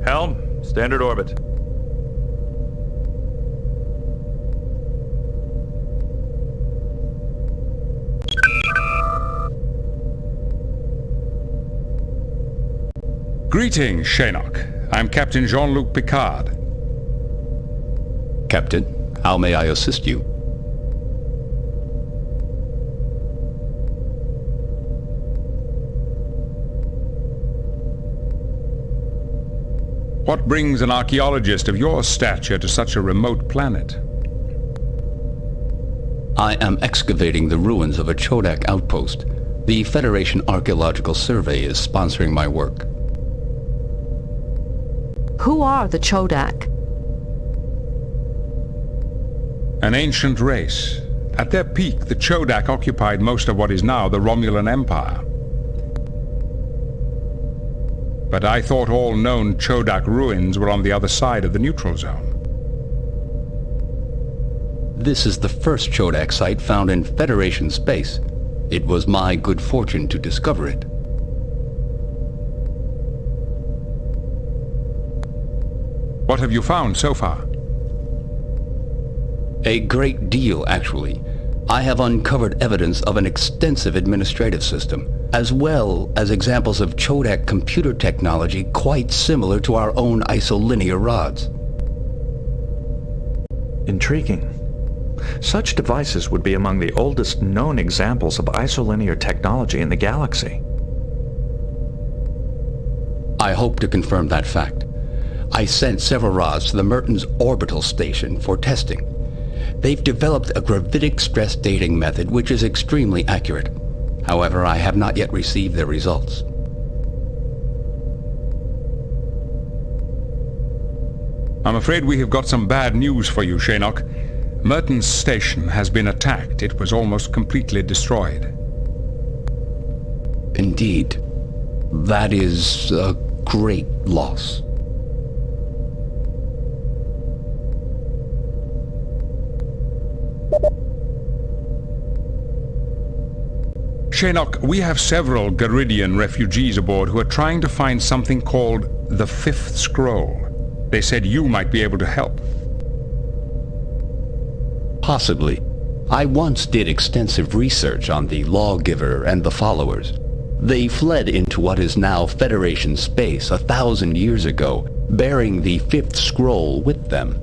Helm, standard orbit. Greetings, Shaynock. I'm Captain Jean-Luc Picard. Captain, how may I assist you? What brings an archaeologist of your stature to such a remote planet? I am excavating the ruins of a Chodak outpost. The Federation Archaeological Survey is sponsoring my work. Who are the Chodak? An ancient race. At their peak, the Chodak occupied most of what is now the Romulan Empire. But I thought all known Chodak ruins were on the other side of the neutral zone. This is the first Chodak site found in Federation space. It was my good fortune to discover it. What have you found so far? A great deal, actually. I have uncovered evidence of an extensive administrative system, as well as examples of Chodak computer technology quite similar to our own isolinear rods. Intriguing. Such devices would be among the oldest known examples of isolinear technology in the galaxy. I hope to confirm that fact. I sent several rods to the Merton's orbital station for testing. They've developed a gravitic stress dating method which is extremely accurate. However, I have not yet received their results. I'm afraid we have got some bad news for you, Shaynock. Merton's station has been attacked. It was almost completely destroyed. Indeed. That is a great loss. Shaynock, we have several Garidian refugees aboard who are trying to find something called the Fifth Scroll. They said you might be able to help. Possibly. I once did extensive research on the Lawgiver and the Followers. They fled into what is now Federation space 1,000 years ago, bearing the Fifth Scroll with them.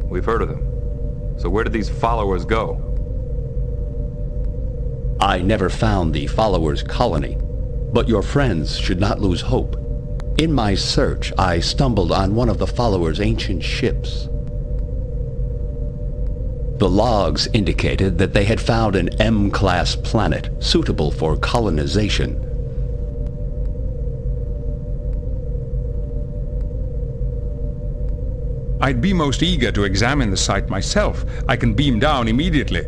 We've heard of them. So where did these followers go? I never found the Followers' colony, but your friends should not lose hope. In my search, I stumbled on one of the Followers' ancient ships. The logs indicated that they had found an M-class planet suitable for colonization. I'd be most eager to examine the site myself. I can beam down immediately.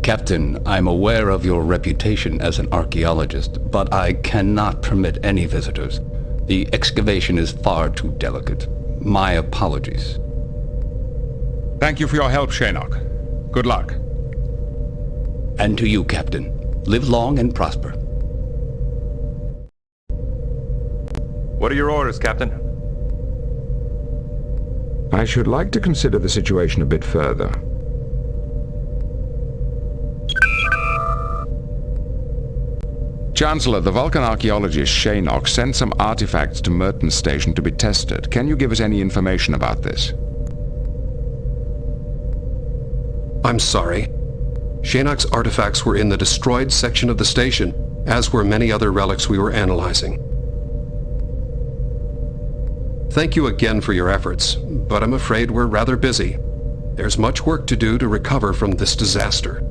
Captain, I'm aware of your reputation as an archaeologist, but I cannot permit any visitors. The excavation is far too delicate. My apologies. Thank you for your help, Shaynock. Good luck. And to you, Captain. Live long and prosper. What are your orders, Captain? I should like to consider the situation a bit further. Chancellor, the Vulcan archaeologist Shaynock sent some artifacts to Merton's station to be tested. Can you give us any information about this? I'm sorry. Shaynock's artifacts were in the destroyed section of the station, as were many other relics we were analyzing. Thank you again for your efforts, but I'm afraid we're rather busy. There's much work to do to recover from this disaster.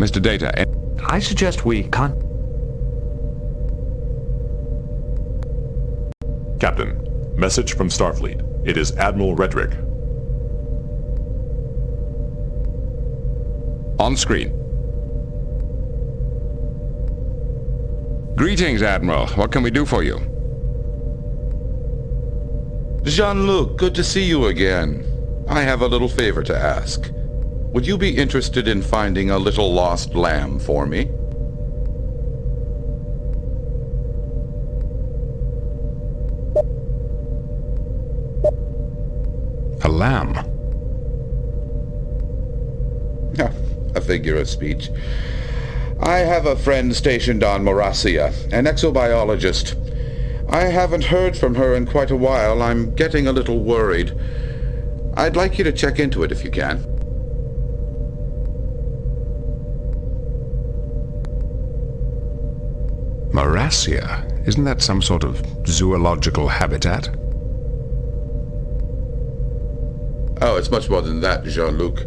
Mr. Data, I suggest we Captain, message from Starfleet. It is Admiral Redrick. On screen. Greetings, Admiral. What can we do for you? Jean-Luc, good to see you again. I have a little favor to ask. Would you be interested in finding a little lost lamb for me? A lamb. A figure of speech. I have a friend stationed on Morasia, an exobiologist. I haven't heard from her in quite a while. I'm getting a little worried. I'd like you to check into it if you can. Morasia? Isn't that some sort of zoological habitat? Oh, it's much more than that, Jean-Luc.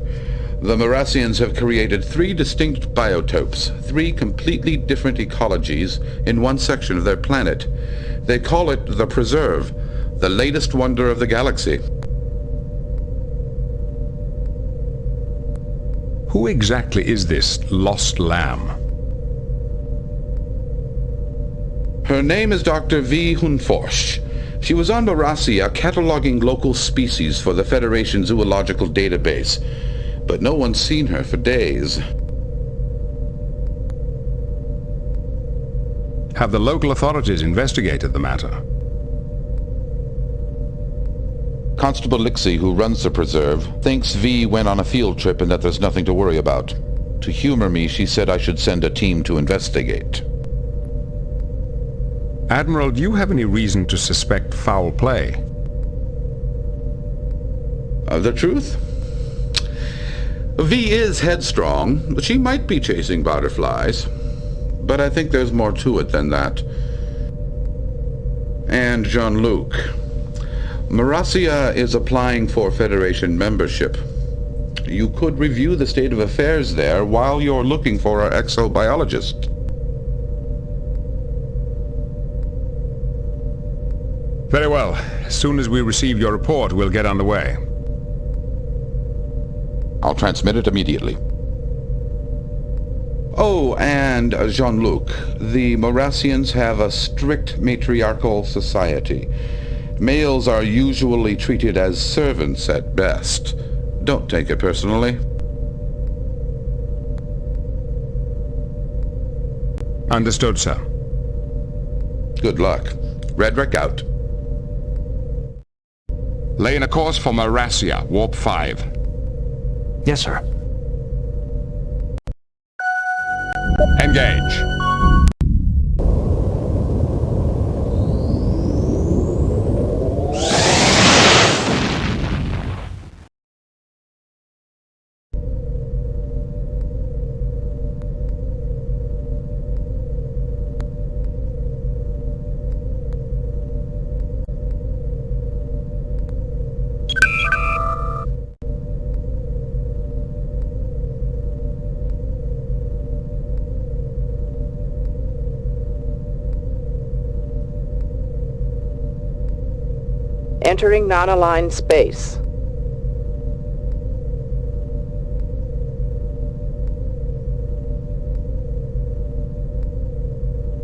The Morasians have created 3 distinct biotopes, 3 completely different ecologies in one section of their planet. They call it the Preserve, the latest wonder of the galaxy. Who exactly is this lost lamb? Her name is Dr. V. Hunforsch. She was on Morasia cataloging local species for the Federation Zoological Database, but no one's seen her for days. Have the local authorities investigated the matter? Constable Lixie, who runs the preserve, thinks V went on a field trip and that there's nothing to worry about. To humor me, she said I should send a team to investigate. Admiral, do you have any reason to suspect foul play? The truth? V is headstrong. She might be chasing butterflies. But I think there's more to it than that. And Jean-Luc, Morasia is applying for Federation membership. You could review the state of affairs there while you're looking for our exobiologist. Very well. As soon as we receive your report, we'll get underway. I'll transmit it immediately. Oh, and Jean-Luc, the Morasians have a strict matriarchal society. Males are usually treated as servants at best. Don't take it personally. Understood, sir. Good luck. Redrick out. Laying a course for Morasia, Warp 5. Yes, sir. Engage. Entering non-aligned space.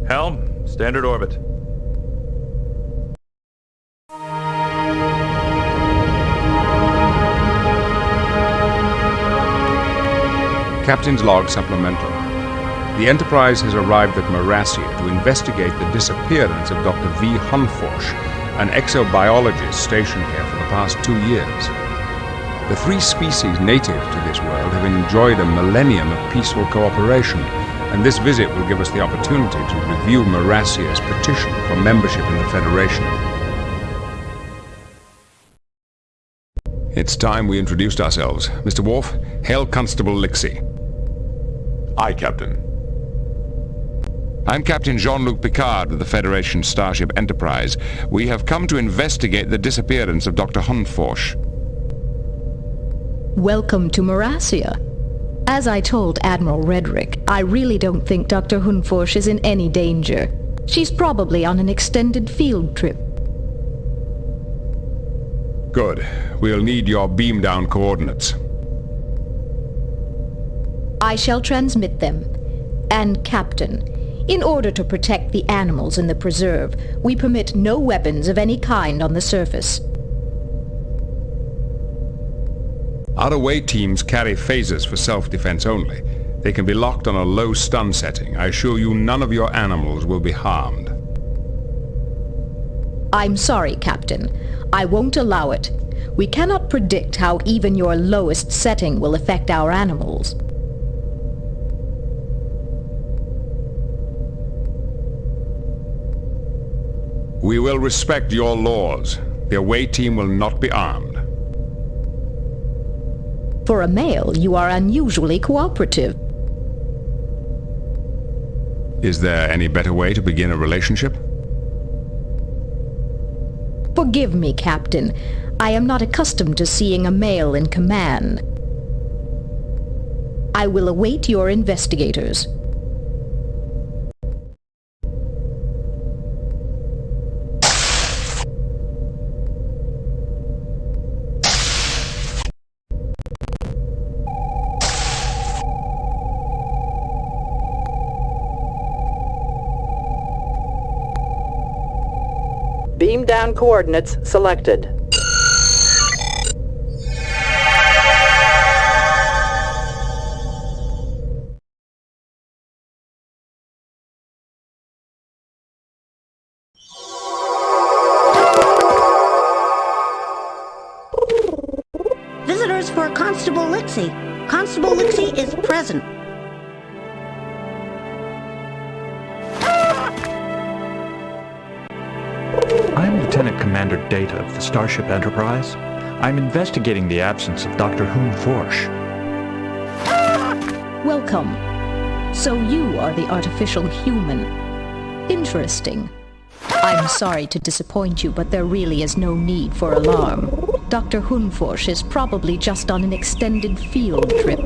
Helm, standard orbit. Captain's log supplemental. The Enterprise has arrived at Morasia to investigate the disappearance of Dr. V. Hunforsch, an exobiologist stationed here for the past 2 years. The 3 species native to this world have enjoyed a millennium of peaceful cooperation, and this visit will give us the opportunity to review Morasia's petition for membership in the Federation. It's time we introduced ourselves. Mr. Worf, hail Constable Lixie. Aye, Captain. I'm Captain Jean-Luc Picard of the Federation Starship Enterprise. We have come to investigate the disappearance of Dr. Hunforsch. Welcome to Morasia. As I told Admiral Redrick, I really don't think Dr. Hunforsch is in any danger. She's probably on an extended field trip. Good. We'll need your beam-down coordinates. I shall transmit them. And Captain, in order to protect the animals in the preserve, we permit no weapons of any kind on the surface. Our away teams carry phasers for self-defense only. They can be locked on a low stun setting. I assure you none of your animals will be harmed. I'm sorry, Captain. I won't allow it. We cannot predict how even your lowest setting will affect our animals. We will respect your laws. The away team will not be armed. For a male, you are unusually cooperative. Is there any better way to begin a relationship? Forgive me, Captain. I am not accustomed to seeing a male in command. I will await your investigators. Beam down coordinates selected. Visitors for Constable Lixie. Constable Lixie is present. I'm Lieutenant Commander Data of the Starship Enterprise. I'm investigating the absence of Dr. Hoon Forsh. Welcome. So you are the artificial human. Interesting. I'm sorry to disappoint you, but there really is no need for alarm. Dr. Hunforsh is probably just on an extended field trip.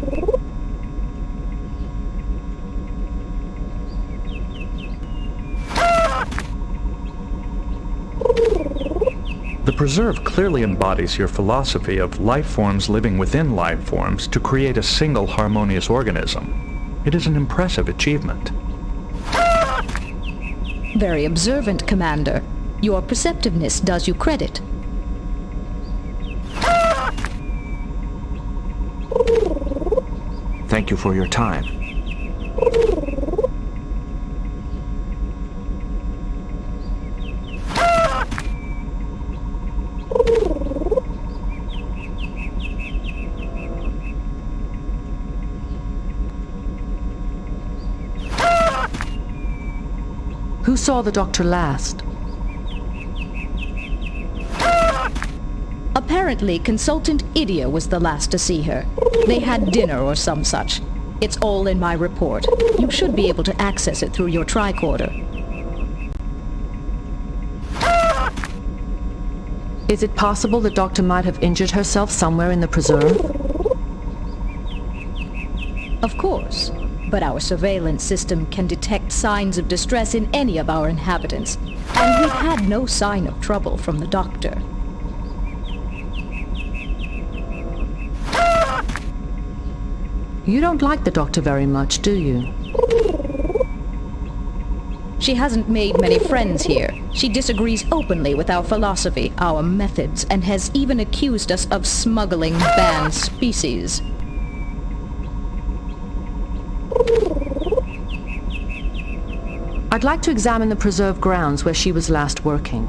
The preserve clearly embodies your philosophy of life forms living within life forms to create a single harmonious organism. It is an impressive achievement. Very observant, Commander. Your perceptiveness does you credit. Thank you for your time. Who saw the doctor last? Apparently, Consultant Idia was the last to see her. They had dinner or some such. It's all in my report. You should be able to access it through your tricorder. Is it possible the doctor might have injured herself somewhere in the preserve? Of course. But our surveillance system can detect signs of distress in any of our inhabitants. And we've had no sign of trouble from the doctor. You don't like the doctor very much, do you? She hasn't made many friends here. She disagrees openly with our philosophy, our methods, and has even accused us of smuggling banned species. I'd like to examine the preserve grounds where she was last working.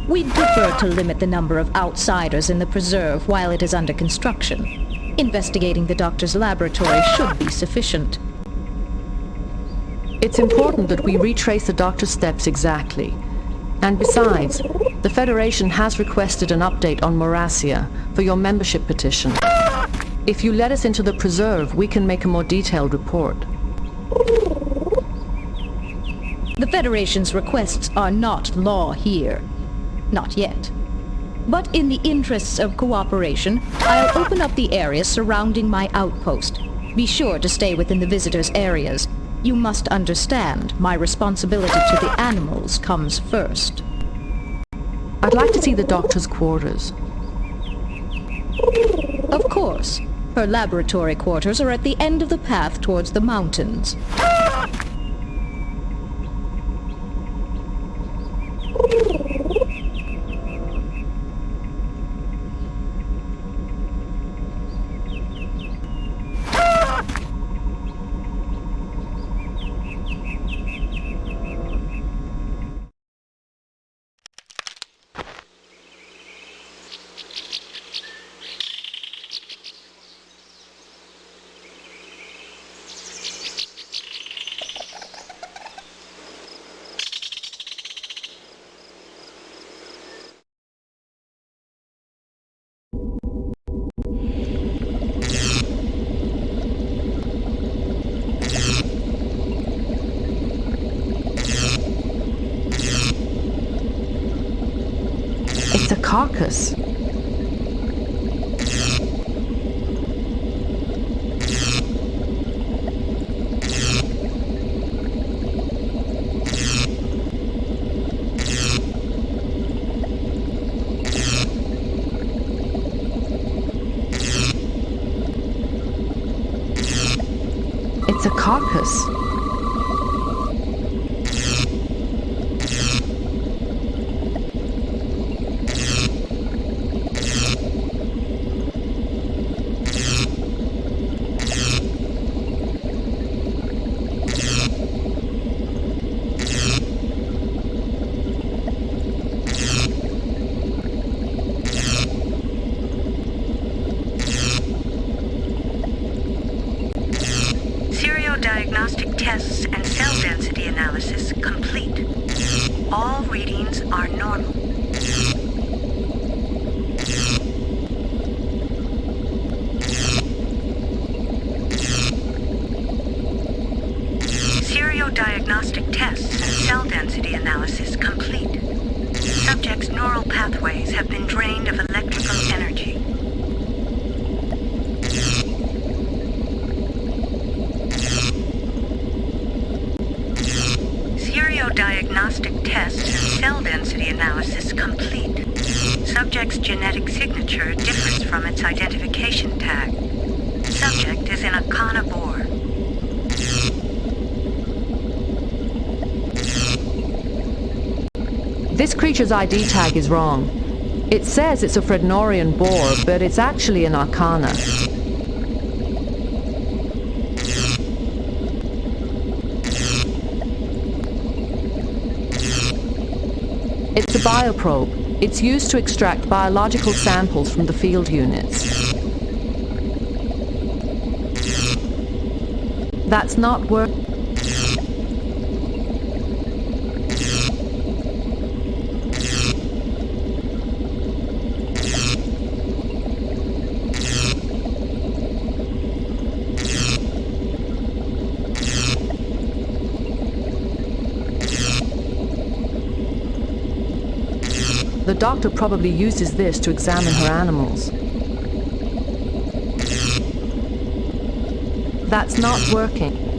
We'd prefer to limit the number of outsiders in the preserve while it is under construction. Investigating the doctor's laboratory should be sufficient. It's important that we retrace the doctor's steps exactly. And besides, the Federation has requested an update on Morasia for your membership petition. If you let us into the preserve, we can make a more detailed report. The Federation's requests are not law here. Not yet. But in the interests of cooperation, I'll open up the area surrounding my outpost. Be sure to stay within the visitors' areas. You must understand, my responsibility to the animals comes first. I'd like to see the doctor's quarters. Of course. Her laboratory quarters are at the end of the path towards the mountains. It's a carcass. It's a carcass. Diagnostic tests and cell density analysis complete. All readings are normal. Diagnostic tests and cell density analysis complete. Subject's neural pathways have been drained of electrical energy. Diagnostic tests and cell density analysis complete. Subject's genetic signature differs from its identification tag. Subject is in a carnivore. This creature's ID tag is wrong. It says it's a Frednorian boar, but it's actually an arcana. It's a bioprobe. It's used to extract biological samples from the field units. That's not work. The doctor probably uses this to examine her animals. That's not working.